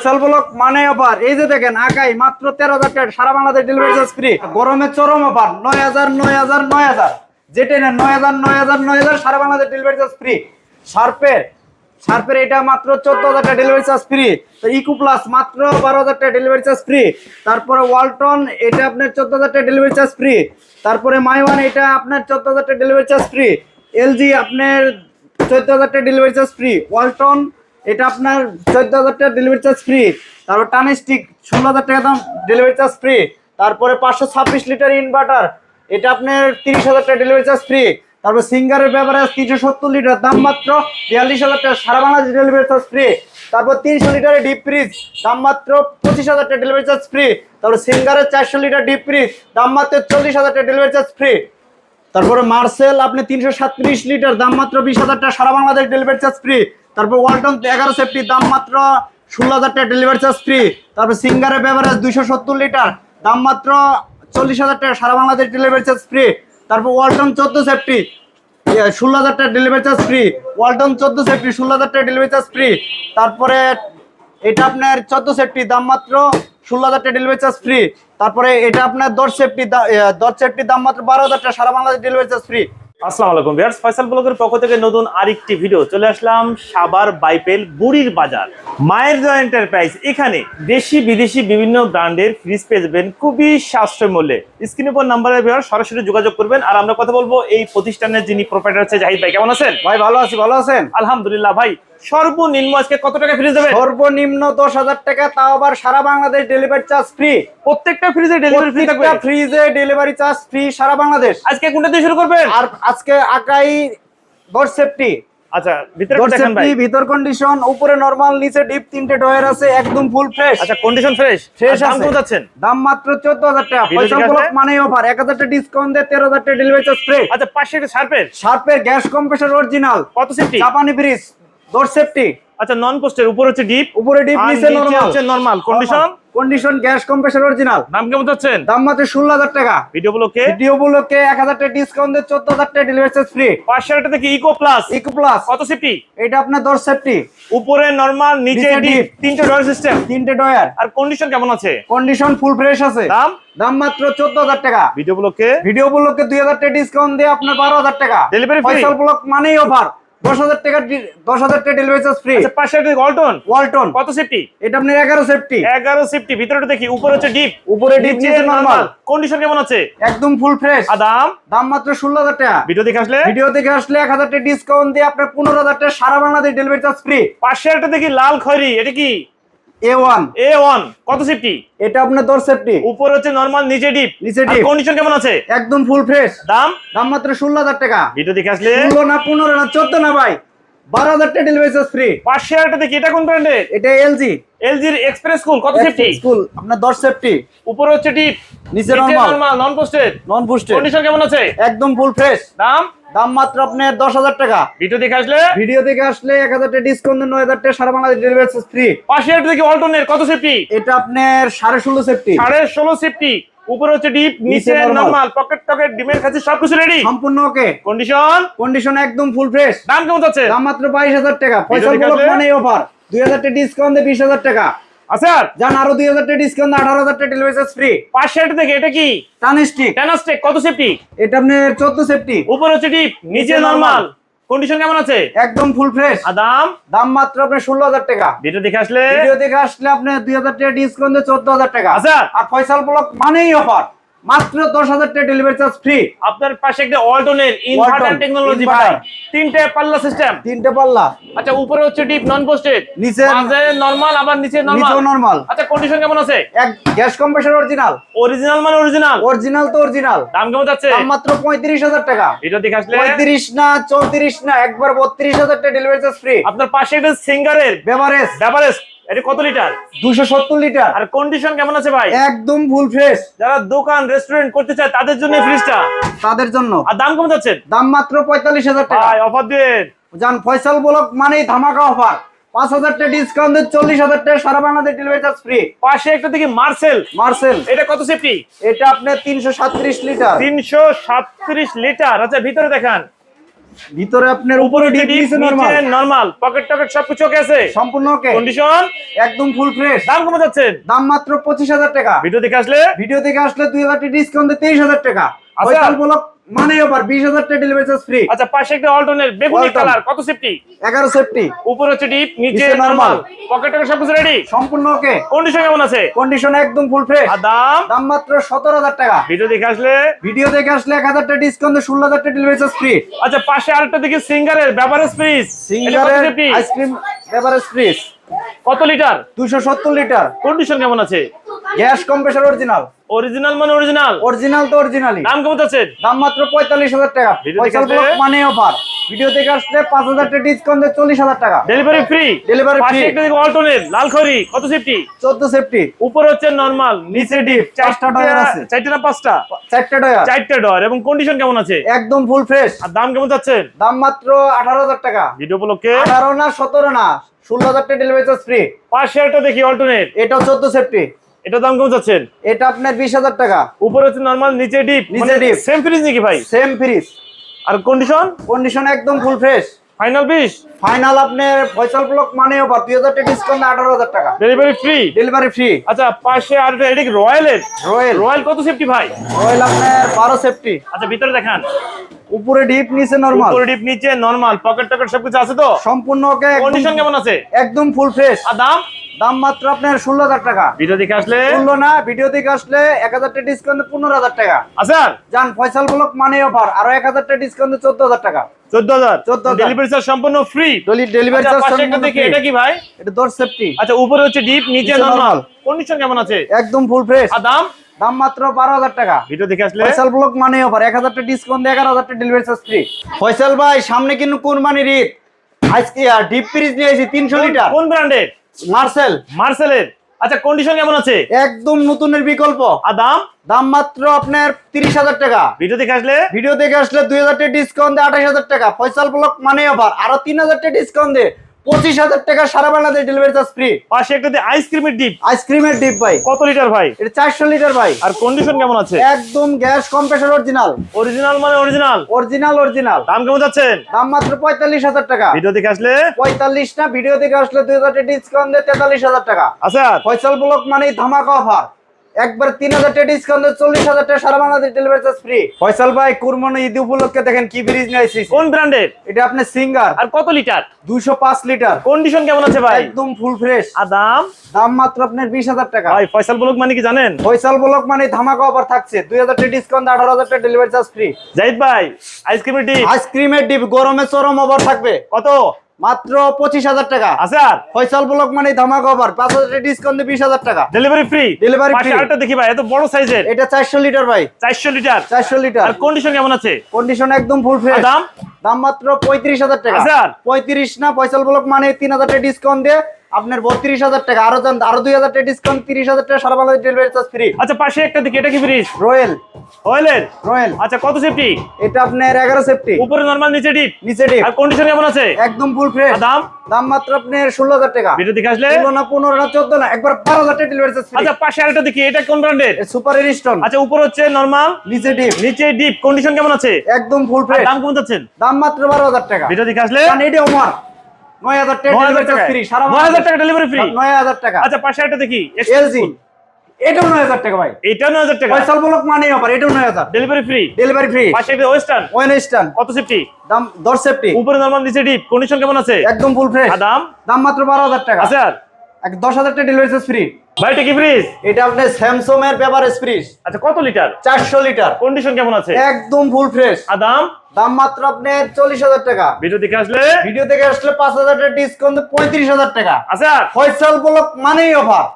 Faisal block মানে offer এই যে দেখেন আকাই মাত্র 13,000 টাকা সারা বাংলাদেশ ডেলিভারি চার্জ ফ্রি। গরমে চরম অফার 9,000 9,000 9,000 যেটা নেন 9,000 9,000 9,000 সারা বাংলাদেশ ডেলিভারি চার্জ ফ্রি। শার্পের এটা মাত্র 14,000 টাকা ডেলিভারি চার্জ ফ্রি। তো ইকো প্লাস মাত্র 12,000 টাকা ডেলিভারি চার্জ ফ্রি। তারপরে ওয়ালটন এটা আপনার 14,000 টাকা ডেলিভারি চার্জ ফ্রি। তারপরে মাইওয়ান এটা আপনার 14,000 টাকা ডেলিভারি চার্জ ফ্রি। এলজি আপনার 14,000 টাকা ডেলিভারি চার্জ ফ্রি। ওয়ালটন এটা আপনার 14,000 টাকা ডেলিভারি চার্জ ফ্রি। তারপর টানস্টিক 16,000 টাকা দাম ডেলিভারি চার্জ ফ্রি। তারপরে 526 লিটার ইনভার্টার এটা আপনার 30,000 টাকা ডেলিভারি চার্জ ফ্রি। তারপর সিঙ্গারের বেভারেজ 370 লিটার দাম মাত্র 42,000 টাকা সারা বাংলাদেশ ডেলিভারি চার্জ ফ্রি। তারপর 300 লিটারের ডিপ ফ্রিজ দাম মাত্র 25,000 টাকা ডেলিভারি চার্জ ফ্রি। তারপর সিঙ্গারের 400 লিটার ডিপ ফ্রিজ দাম মাত্র 40,000 টাকা ডেলিভারি চার্জ ফ্রি। তারপরে মার্সেল আপনি 337 লিটার দাম মাত্র 20,000 টাকা সারা বাংলাদেশ ডেলিভারি চার্জ ফ্রি। তারপর ওয়ালটন 11 সেফটি দাম মাত্র 16,000 টাকা ডেলিভারি চার্জ ফ্রি। তারপর সিঙ্গারের বেভারেজ 270 লিটার দাম মাত্র 40,000 টাকা সারা বাংলাদেশ ডেলিভারি চার্জ ফ্রি। তারপর ওয়ালটন 14 সেফটি 16,000 টাকা delivery charge free. Walton 14 safety 16,000 টাকা ডেলিভারি চার্জ ফ্রি। তারপরে এটা আপনার 14 সেফটি দাম মাত্র 16,000 টাকা ডেলিভারি চার্জ ফ্রি। তারপরে এটা আপনার 10 সেফটি দাম মাত্র 12,000 টাকা সারা বাংলাদেশ ডেলিভারি চার্জ ফ্রি। আসসালামু আলাইকুম ভিউয়ার্স, ফয়সাল ব্লগের পক্ষ থেকে নতুন আরেকটি ভিডিও চলে আসলাম। সাভার বাইপেল বুড়ির বাজার মায়ের জয় এন্টারপ্রাইজ। এখানে দেশি বিদেশি বিভিন্ন ব্র্যান্ডের ফ্রিজ পেয়ে যাবেন খুবই সাশ্রয় মূল্যে। স্ক্রিনের উপর নাম্বারে ভিউয়ার্স সরাসরি যোগাযোগ করবেন। আর আমরা কথা বলবো এই প্রতিষ্ঠানের যিনি প্রোপাইটার আছে জাহিদ ভাই। কেমন আছেন ভাই? ভালো আছি। ভালো আছেন? আলহামদুলিল্লাহ। ভাই সর্বনিম্ন আজকে কত টাকা ফ্রিজ দেবেন? সর্বনিম্ন 10,000 টাকা, তাও আবার সারা বাংলাদেশ ডেলিভারি চার্জ ফ্রি। প্রত্যেকটা ফ্রিজে ডেলিভারি ফ্রি থাকবে? ফ্রিজে ডেলিভারি চার্জ ফ্রি সারা বাংলাদেশ। আজকে কোনটা দিয়ে শুরু করবেন? আর আজকে আকাই ডোর সেফটি। আচ্ছা, ভিতরে দেখেন ভাই। ভিতর কন্ডিশন, উপরে নরমাল, নিচে ডিপ, তিনটে ডয়ার আছে, একদম ফুল ফ্রেশ। আচ্ছা, কন্ডিশন ফ্রেশ আছে। দাম কত যাচ্ছেন? দাম মাত্র 14,000 টাকা। ফয়সাল ব্লক মানে অফার 1,000 টাকা ডিসকাউন্ট দিয়ে 13,000 টাকা ডেলিভারি চার্জ ফ্রি। আচ্ছা, পাশে একটা শার্পের গ্যাস কম্প্রেসর অরিজিনাল কত সেফটি? জাপানি ফ্রিজ ডোর সেফটি। আচ্ছা, নন পোস্টের উপরে হচ্ছে ডিপ, উপরে ডিপ, নিচে normal condition gas compressor original. দাম কেমন যাচ্ছেন? দাম মাত্র 16,000 টাকা। ভিডিও ব্লকে 1,000 টাকা ডিসকাউন্ট দিয়ে 14,000 টাকা ডেলিভারি চার্জ ফ্রি। পাশে একটা থেকে ইকো প্লাস কত সেফটি? এটা আপনার ডোর সেফটি, উপরে নরমাল, নিচে ডিপ, তিনটে ডয়ার সিস্টেম, তিনটে ডয়ার। আর কন্ডিশন কেমন আছে? কন্ডিশন ফুল ফ্রেশ আছে। দাম মাত্র 14,000 টাকা। ভিডিও ব্লকে 2,000 টাকা ডিসকাউন্ট দিয়ে আপনার 12,000 টাকা ডেলিভারি ফ্রি। ফয়সাল ব্লক মানেই অফার 10,000 টাকা ডেলিভারি চার্জ ফ্রি। আচ্ছা, পাশে একটা ওয়ালটন কত সেফটি? এটা আপনার 11 সেফটি। ভিতরে দেখি, উপরে হচ্ছে ডিপ, উপরে ডিপ, নিচে নরমাল। কন্ডিশন কেমন আছে? একদম ফুল ফ্রেশ। আর দাম মাত্র 16,000 টাকা। ভিডিও দেখে আসলে 1,000 টাকা ডিসকাউন্ট দিয়ে আপনার 15,000 টাকা সারা বাংলাদেশ ডেলিভারি চার্জ ফ্রি। পাশে একটা দেখি লাল খয়েরি, এটা কি? A1 কত সেফটি? এটা আপনার ডোর সেফটি, উপরে হচ্ছে নরমাল, নিচে ডিপ, কন্ডিশন কেমন আছে? একদম ফুল ফ্রেশ। দাম মাত্র 16,000 টাকা। ভিডিও দেখে আসলে 16 না 15 না 14 না ভাই, 12,000 টাকা ডেলিভারি চার্জ ফ্রি। পাশে একটা দেখি, এটা কোন ব্র্যান্ডের? এটা এলজির এক্সপ্রেস কুল কত সেফটি? স্কুল আপনার ডোর সেফটি, উপরে হচ্ছে ডিপ, নিচে নরমাল, নন পোস্টেড, কন্ডিশন কেমন আছে? একদম ফুল ফ্রেশ। দাম মাত্র আপনার 10,000 টাকা। ভিডিও দেখে আসলে 1,000 টাকা ডিসকাউন্ট 9,000 টাকা সারা বাংলাদেশ ডেলিভারি চার্জ ফ্রি। পাশে একটা দেখি ওয়ালটনের কত সেফটি? এটা আপনার 16.5 সেফটি, 16.5 সেফটি, উপরে হচ্ছে ডিপ, নিচে নরমাল, পকেট ডিমের কাছে সবকিছু রেডি, সম্পূর্ণ ওকে। কন্ডিশন একদম ফুল ফ্রেশ। দাম কেমন যাচ্ছে? দাম মাত্র 22,000 টাকা। ফয়সাল ব্লক মানে অফার 2,000 টাকা ডিসকাউন্ট দিয়ে 20,000 টাকা। আচ্ছা, জান আরো 2,000 টাকা ডিসকাউন্ট 18,000 টাকা ডেলিভারি চার্জ ফ্রি। পাশে একটা দেখি, এটা কি? টানস্টিক কত সেফটি? এটা আপনার 14 সেফটি, উপরে হচ্ছে ডিপ, নিচে নরমাল, কন্ডিশন কেমন আছে? একদম ফুল ফ্রেশ। আর দাম মাত্র আপনার 16,000 টাকা। ভিডিও দেখে আসলে আপনার 2,000 টাকা ডিসকাউন্ট দিয়ে 14,000 টাকা। আচ্ছা, আর ফয়সাল ব্লক মানেই অফার মাত্র 10,000 টাকা ডেলিভারি চার্জ ফ্রি। আপনার পাশে একটা ওয়ালটনের ইনভার্টার টেকনোলজি ভাই, তিনটে পাল্লা সিস্টেম, তিনটে পাল্লা। আচ্ছা, উপরে হচ্ছে ডিপ, নন পোস্টেড, নিচে নরমাল, আবার নিচে নরমাল। আচ্ছা, কন্ডিশন কেমন আছে? গ্যাস কম্প্রেসর অরিজিনাল তো অরিজিনাল। দাম কেমন যাচ্ছে? দাম মাত্র 35,000 টাকা। ভিডিও দেখে আসলে 35 না 34 না, একবার 32,000 টাকা ডেলিভারি চার্জ ফ্রি। আপনার পাশে একটা সিঙ্গারের বেভারেজ, এটা কত লিটার? 270 লিটার। আর কন্ডিশন কেমন আছে ভাই? একদম ফুল ফ্রেশ। যারা দোকান রেস্টুরেন্ট করতে চায় তাদের জন্য ফ্রিজটা, তাদের জন্য। আর দাম কেমন যাচ্ছে? দাম মাত্র 45,000 টাকা। ভাই অফার দেন জান, ফয়সাল ব্লক মানেই ধামাকা অফার। 5,000 টাকা ডিসকাউন্ট দিয়ে 40,000 টাকা সারা বাংলাদেশ ডেলিভারি চার্জ ফ্রি। পাশে একটা দেখি মার্সেল, এটা কত সেফটি? এটা আপনার 337 লিটার। 337 লিটার। আচ্ছা, ভিতরে দেখান, ভিতরে আপনার উপরে ডিপ নিচে নরমাল নরমাল পকেট টকেট সবকিছু ওকে আছে সম্পূর্ণ ওকে কন্ডিশন একদম ফুল ফ্রেশ দাম কমে যাচ্ছেন দাম মাত্র 25000 টাকা ভিডিও দেখে আসলে ভিডিও থেকে আসলে 2000 টাকা ডিসকাউন্ট 23000 টাকা আচ্ছা। ফয়সাল ব্লক মানে আবার 20000 টাকা ডেলিভারি চার্জ ফ্রি আচ্ছা পাশে একটা অল্টনের বেগুনি Alton। কালার কত সেফটি 11 সেফটি উপরে হচ্ছে ডিপ নিচে নিচে নরমাল normal। পকেট টকেট সবকিছু রেডি সম্পূর্ণ ওকে কন্ডিশন কেমন আছে কন্ডিশন একদম ফুল ফ্রেশ আর দাম দাম মাত্র 17000 টাকা ভিডিও দেখে আসলে ভিডিও দেখে আসলে 1000 টাকা ডিসকাউন্ট 16000 টাকা ডেলিভারি চার্জ ফ্রি আচ্ছা পাশে আরেকটা দেখি সিঙ্গারের বেভারেজ ফ্রিজ সিঙ্গারের আইসক্রিম এভারেজ ফ্রিজ কত লিটার 270 লিটার কন্ডিশন কেমন আছে গ্যাস কম্প্রেসর অরিজিনাল অরিজিনাল মানে অরিজিনাল অরিজিনাল তো অরিজিনালি দাম কেমন আছে দাম মাত্র 45000 টাকা ভিডিও ফয়সাল দেখে ব্লক মানে অফার ভিডিও দেখে আসলে 5000 টাকা ডিসকাউন্ট 40000 টাকা ডেলিভারি ফ্রি Delivery পাশে free। একটা দেখি অল্টনের লাল খড়ি কত সেফটি 14 সেফটি উপরে হচ্ছে নরমাল নিচে ডিপ পাঁচটা ডয়ার আছে। চারটা না পাঁচটা চারটা টাকা চারটা ডর এবং কন্ডিশন কেমন আছে একদম ফুল ফ্রেশ আর দাম কেমন যাচ্ছেন দাম মাত্র 18000 টাকা ভিডিও উপলক্ষে 18 না 17 না 16000 টাকা ডেলিভারি চার্জ ফ্রি পাশে একটা দেখি অল্টনের এটা 14 সেফটি এটা দাম কেমন যাচ্ছেন এটা আপনার 20000 টাকা উপরে হচ্ছে নরমাল নিচে ডিপ নিচে deep। সেম ফ্রিজ নাকি ভাই সেম ফ্রিজ আর কন্ডিশন কন্ডিশন একদম ফুল ফ্রেশ ফাইনাল 20 ফাইনাল আপনার ফয়সাল ব্লক মানে অফার 2000 টাকা ডিসকাউন্ট 18000 টাকা ডেলিভারি ফ্রি ডেলিভারি ফ্রি আচ্ছা পাশে আর এটা কি রয়্যালের রয়্যাল রয়্যাল কত সেফটি ভাই রয়্যাল আপনার 12 সেফটি আচ্ছা ভিতরে দেখান উপরে ডিপ নিচে নরমাল উপরে ডিপ নিচে নরমাল পকেট টকেট সবকিছু আছে তো সম্পূর্ণ ওকে কন্ডিশন কেমন আছে একদম ফুল ফ্রেশ আর দাম দাম মাত্র আপনার 16000 টাকা ভিডিও দেখে আসলে বললো না ভিডিও থেকে আসলে 1000 টাকা ডিসকাউন্ট 15000 টাকা আচ্ছা জান ফয়সাল ব্লক মানে অফার আরো 1000 টাকা ডিসকাউন্ট 14000 টাকা 14000 ডেলিভারি চার্জ সম্পূর্ণ ফ্রি ডেলিভারি আচ্ছা চার্জ পাশে একটা দেখি এটা কি ভাই এটা 10 সেফটি আচ্ছা উপরে হচ্ছে ডিপ নিচে নিচে নরমাল normal। কন্ডিশন কেমন আছে একদম ফুল ফ্রেশ আর দাম দাম মাত্র 12000 টাকা ভিডিও দেখে আসলে ফয়সাল ব্লক মানে অফার 1000 টাকা ডিসকাউন্ট 11000 টাকা ডেলিভারি চার্জ ফ্রি ফয়সাল ভাই সামনে কিন্তু কুরবানির ঈদ আজকে ডিপ ফ্রিজ নিয়ে এসেছি 300 লিটার কোন ব্র্যান্ডের মার্সেল মার্সেলের আচ্ছা কন্ডিশন কেমন আছে একদম নতুনের বিকল্প আর দাম দাম মাত্র আপনার 30000 টাকা ভিডিও দেখে আসলে ভিডিও দেখে আসলে 2000 টাকা ডিসকাউন্ট 28000 টাকা ফয়সাল ব্লক মানে অফার আরো 3000 টাকা ডিসকাউন্ট 25000 টাকা সারা বাংলাদেশ ডেলিভারি চার্জ ফ্রি পাশে একটা আইসক্রিমের ডিপ আইসক্রিমের ডিপ ভাই কত লিটার ভাই এটা 400 লিটার ভাই আর কন্ডিশন কেমন আছে একদম গ্যাস কম্প্রেসর অরিজিনাল অরিজিনাল মানে অরিজিনাল অরিজিনাল দাম কেমন যাচ্ছেন দাম মাত্র 45000 টাকা ভিডিও দেখে আসলে 45 না ভিডিও দেখে আসলে 2000 টাকা ডিসকাউন্ট 43000 টাকা আচ্ছা ফয়সাল ব্লক মানে ধামাকা অফার একবার 3000 টাকা ডিসকাউন্ট 40000 টাকা সারা Bangladesh delivery charge free Faisal ভাই কুরবানি ঈদ উপলক্ষে দেখেন কি ফ্রিজ নিয়ে আইছি কোন ব্র্যান্ডের এটা আপনি সিঙ্গার আর কত লিটার 205 লিটার কন্ডিশন কেমন আছে ভাই একদম ফুল ফ্রেশ আর দাম দাম মাত্র আপনার 20000 টাকা ভাই ফয়সাল ব্লক মানে কি জানেন ফয়সাল ব্লক মানে ধামাকা অফার থাকছে 2000 টাকা ডিসকাউন্ট 18000 টাকা ডেলিভারি চার্জ ফ্রি জাহিদ ভাই আইসক্রিমের ডিপ আইসক্রিমের ডিপ গরমে চরম অফার থাকবে কত মাত্র 25000 টাকা আছে আর ফয়সাল ব্লক মানে ধামাকা অফার 5000 টাকা ডিসকাউন্ট 20000 টাকা ডেলিভারি ফ্রি Delivery পাশে free। আরেকটা দেখি ভাই এত বড় সাইজের এটা 400 লিটার ভাই 400 লিটার 400 লিটার আর কন্ডিশন কেমন আছে কন্ডিশন একদম ফুল ফ্রেশ আর দাম দাম মাত্র 35000 টাকা আছে আর 35 না ফয়সাল ব্লক মানে 3000 টাকা ডিসকাউন্ট দিয়ে আপনার 32000 টাকা আরো 2000 টাকা ডিসকাউন্ট 30000 টাকা সারা বাংলাদেশ ডেলিভারি চার্জ ফ্রি আচ্ছা পাশে একটা দেখি এটা কি ফ্রিজ রয়্যাল অয়েলের আচ্ছা কত সেফটি এটা আপনার 11 সেফটি উপরে নরমাল নিচে ডিপ নিচে ডিপ আর কন্ডিশন কেমন আছে একদম ফুল ফ্রেশ আর দাম দাম মাত্র আপনার 16000 টাকা ভিডিও দেখে আসলে 16 না 15 না 14 না একবার 12000 টাকা ডেলিভারি চার্জ ফ্রি আচ্ছা পাশে আরেকটা দেখি এটা কোন ব্র্যান্ডের সুপার এরিস্টন আচ্ছা উপরে হচ্ছে নরমাল নিচে ডিপ নিচে ডিপ কন্ডিশন কেমন আছে একদম ফুল আর ফ্রেশ দাম কেমন যাচ্ছেন দাম মাত্র 12000 টাকা ভিডিও দেখে আসলে কারণ এটা ওমার 9000 টাকা 9000 ডেলিভারি চার্জ টাকা ফ্রি সারা 9000 টাকা ডেলিভারি ফ্রি 9000 টাকা আচ্ছা পাশে একটা দেখি এলজি এটাও 9000 টাকা ভাই এটা 9000 টাকা ফয়সাল ব্লক মানে অফার এটাও 9000 ডেলিভারি ফ্রি ডেলিভারি ফ্রি পাশে একটা ওয়েস্টার্ন ওয়েনস্টান কত সেফটি দাম 10 সেফটি উপরে নরমাল নিচে ডিপ কন্ডিশন কেমন আছে একদম ফুল ফ্রেশ আর দাম দাম মাত্র 12000 টাকা আছে আর 10000 টাকা ডেলিভারি চার্জ ফ্রি ভাই এটা কি ফ্রিজ এটা আপনার স্যামসাং এর বেভারেজ ফ্রিজ আচ্ছা কত লিটার 400 লিটার কন্ডিশন কেমন আছে একদম ফুল ফ্রেশ আর দাম দাম মাত্র আপনার 40000 টাকা ভিডিও দেখে আসলে ভিডিও থেকে আসলে 5000 টাকা ডিসকাউন্ট 35000 টাকা আছে আর ফয়সাল ব্লক মানেই অফার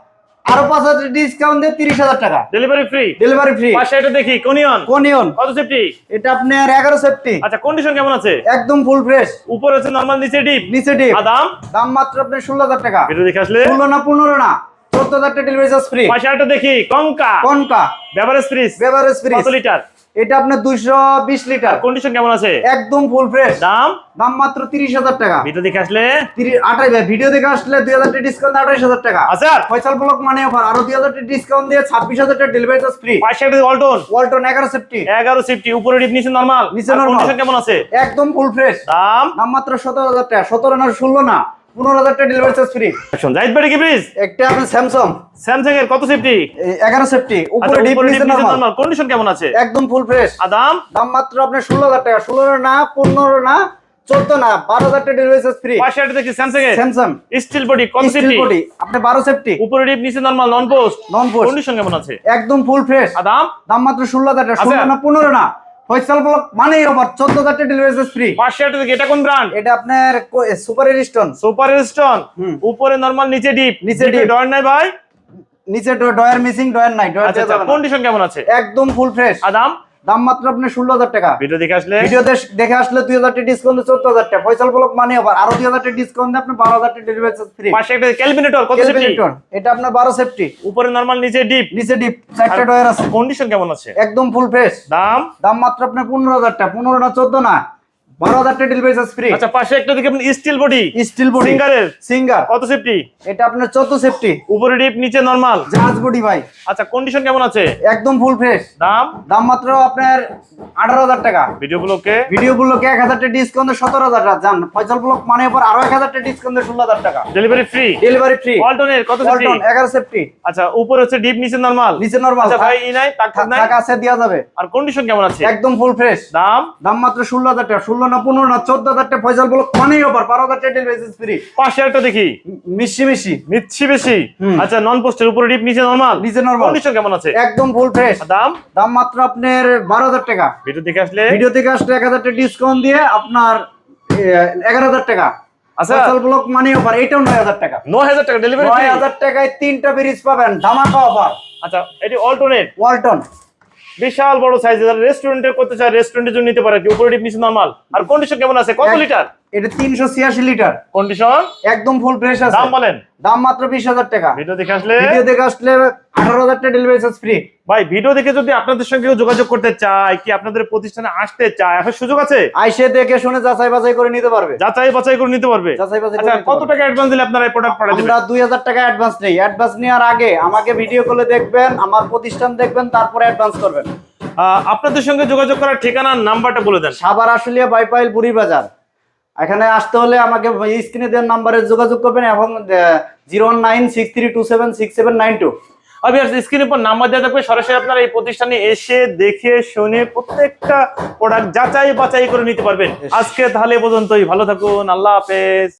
আরো 5000 টাকা ডিসকাউন্ট দিয়ে 30000 টাকা ডেলিভারি ফ্রি ডেলিভারি ফ্রি পাশে এটা দেখি কোনিয়ন কোনিয়ন কত সেফটি এটা আপনার 11 সেফটি আচ্ছা কন্ডিশন কেমন আছে একদম ফুল ফ্রেশ উপরে হচ্ছে নরমাল নিচে ডিপ নিচে ডিপ আর দাম দাম মাত্র আপনার 16000 টাকা ভিডিও দেখে আসলে 16 না 15 না 14000 টাকা ডেলিভারি চার্জ ফ্রি পাশে একটা দেখি কঙ্কা কোনকা বেভারেজ ফ্রিজ বেভারেজ ফ্রিজ কত লিটার এটা আপনার 220 লিটার, কন্ডিশন কেমন আছে? একদম ফুল ফ্রেশ। দাম দাম মাত্র 30,000 টাকা। ভিডিও দেখে আসলে 28 ভিডিও দেখে আসলে 2000 টাকা ডিসকাউন্ট, 28,000 টাকা। আচ্ছা ফয়সাল ব্লক মানে অফার, আরো 2000 টাকা ডিসকাউন্ট দিয়ে 26,000 টাকা ডেলিভারি চার্জ ফ্রি। পাশে একটা ওয়ালটন ওয়ালটন 11 সেফটি, 11 সেফটি, উপরে ডিপ নিচে নরমাল। নিচে normal। কন্ডিশন কেমন আছে? একদম ফুল ফ্রেশ। দাম দাম মাত্র 17,000 টাকা, 17 না 16 না 15,000 টাকা ডেলিভারি চার্জ ফ্রি। জাহিদ ভাই কি ব্রিজ একটা আপনার স্যামসাং স্যামসাং এর কত সেফটি? 11 সেফটি, উপরে ডিপ নিচে নরমাল, নরমাল। কন্ডিশন কেমন আছে? একদম ফুল ফ্রেশ। আর দাম দাম মাত্র আপনার 16,000 টাকা, 16 না 15 না 14 না 12,000 টাকা ডেলিভারি চার্জ ফ্রি। পাশে একটা দেখি স্যামসাং এর স্যামসাং স্টিল বডি কত স্টিল সেফটি? বডি আপনি 12 সেফটি, উপরে ডিপ নিচে নরমাল, নন পোস্ট। নন পোস্ট, কন্ডিশন কেমন আছে? একদম ফুল ফ্রেশ। আর দাম দাম মাত্র 16,000 টাকা, 16 না 15 না। ফয়সাল ব্লক মানেই অফার, 14,000 টাকা ডেলিভারি চার্জ ফ্রি। পাশে একটা দেখি, এটা কোন ব্র্যান্ড? এটা আপনার সুপার এডিস্টন, সুপার স্টোন। উপরে নরমাল, নিচে ডিপ। নিচে deep। ডর নাই ভাই? নিচে ডয়ার মিসিং, ডয়ার নাই, ডয়ার আচ্ছা দেওয়া যাবে না। কন্ডিশন কেমন আছে? একদম ফুল ফ্রেশ। আর দাম দাম মাত্র আপনার 16,000 টাকা। ভিডিও দেখে আসলে ভিডিও দেখে আসলে 2,000 টাকা ডিসকাউন্ট, 14,000 টাকা। ফয়সাল ব্লক মানে অফার, আরো 2,000 টাকা ডিসকাউন্ট দিয়ে আপনি 12,000 টাকা ডেলিভারি চার্জ ফ্রি। পাশে একটা ক্যালভিনেটর কত সেফটি? এটা আপনার 12 সেফটি, উপরে নরমাল, নিচে ডিপ। নিচে ডিপ, 4টা ডয়ার আছে। কন্ডিশন কেমন আছে? একদম ফুল ফ্রেশ। দাম দাম মাত্র আপনার 15,000 টাকা, 15 না 14 না 12,000 টাকা ডেলিভারি চার্জ ফ্রি। আচ্ছা পাশে একটা দেখি, আপনি স্টিল বডি স্টিল বডি সিঙ্গারের সিঙ্গার, কত সেফটি? এটা আপনার 14 সেফটি, উপরে ডিপ নিচে নরমাল। জাহাজ বডি ভাই, আচ্ছা কন্ডিশন কেমন আছে? একদম ফুল ফ্রেশ। দাম দাম মাত্র আপনার 18,000 টাকা। ভিডিও গুলোকে ভিডিও গুলোকে 1,000 টাকা ডিসকাউন্ট, 17,000 টাকা। জান ফয়সাল ব্লক মানে উপর আরো 1,000 টাকা ডিসকাউন্ট, 16,000 টাকা ডেলিভারি ফ্রি। Delivery free. ওয়ালটনের কত সেফটি? ওয়ালটন 11 সেফটি, আচ্ছা উপরে হচ্ছে ডিপ, নিচে নরমাল। নিচে নরমাল। আচ্ছা ভাই ই নাই, তাক নাই। টাকা আছে দেওয়া যাবে। আর কন্ডিশন কেমন আছে? একদম ফুল ফ্রেশ। দাম দাম মাত্র 16,000 টাকা, 16 না 15 না 14,000 টাকা। ফয়সাল ব্লক মানেই অফার, 12,000 টাকা ডেলিভারি চার্জ ফ্রি। পাশে একটা দেখি, মিশি মিশি, মিচ্ছি বেশি। আচ্ছা নন পোস্টের, উপরে ডিপ নিচে নরমাল। নিচে নরমাল। কন্ডিশন কেমন আছে? একদম ফুল ফ্রেশ। আর দাম দাম মাত্র আপনার 12,000 টাকা। ভিডিও দেখে আসলে ভিডিও থেকে আসলে 1,000 টাকা ডিসকাউন্ট দিয়ে আপনার 11,000 টাকা। আচ্ছা ফয়সাল ব্লক মানে অফার, এটাও 9,000 টাকা। 9,000 টাকা ডেলিভারি ফ্রি। 9,000 টাকায় 3টা ব্রিজ পাবেন, ধামাকা অফার। আচ্ছা এটি অল্টারনেট, ওয়ালটন বিশাল বড় সাইজ, যারা রেস্টুরেন্টে করতে চায় রেস্টুরেন্টের জন্য নিতে পারে। কি উপরে ডিপ নিচে নরমাল। আর কন্ডিশন কেমন আছে? কত লিটার? এটা 386 লিটার, কন্ডিশন একদম ফুল ফ্রেশ আছে। দাম বলেন। দাম মাত্র 20,000 টাকা। ভিডিও দেখে আসলে ভিডিও দেখে আসলে 18,000 টাকা ডেলিভারি চার্জ ফ্রি। ভাই ভিডিও দেখে যদি আপনাদের সঙ্গে কেউ যোগাযোগ করতে চায়, কি আপনাদের প্রতিষ্ঠানে আসতে চায়, আসার সুযোগ আছে? আইসে দেখে শুনে যাচাই বাছাই করে নিতে পারবে। যাচাই বাছাই করে নিতে পারবে। যাচাই বাছাই করে আচ্ছা নিতে কত পারবে। টাকা অ্যাডভান্স দিলে আপনারা এই প্রোডাক্ট পাঠিয়ে দিবেন? আমরা 2,000 টাকা অ্যাডভান্স নেই। অ্যাডভান্স নেওয়ার আগে আমাকে ভিডিও কলে দেখবেন, আমার প্রতিষ্ঠান দেখবেন, তারপরে অ্যাডভান্স করবেন। আপনাদের সঙ্গে যোগাযোগ করার ঠিকানার নাম্বারটা বলে দেন। সাভার আশুলিয়া বাইপাইল বুড়ি বাজার। এখানে আসতে হলে আমাকে স্ক্রিনে দেওয়ার নাম্বারে যোগাযোগ করবেন এবং 01963276792। আমি স্ক্রিনের উপর নাম্বার দেওয়া থাকবে, সরাসরি আপনারা এই প্রতিষ্ঠানে এসে দেখে শুনে প্রত্যেকটা প্রোডাক্ট যাচাই বাছাই করে নিতে পারবেন। আজকে তাহলে এ পর্যন্তই, ভালো থাকুন, আল্লাহ হাফেজ।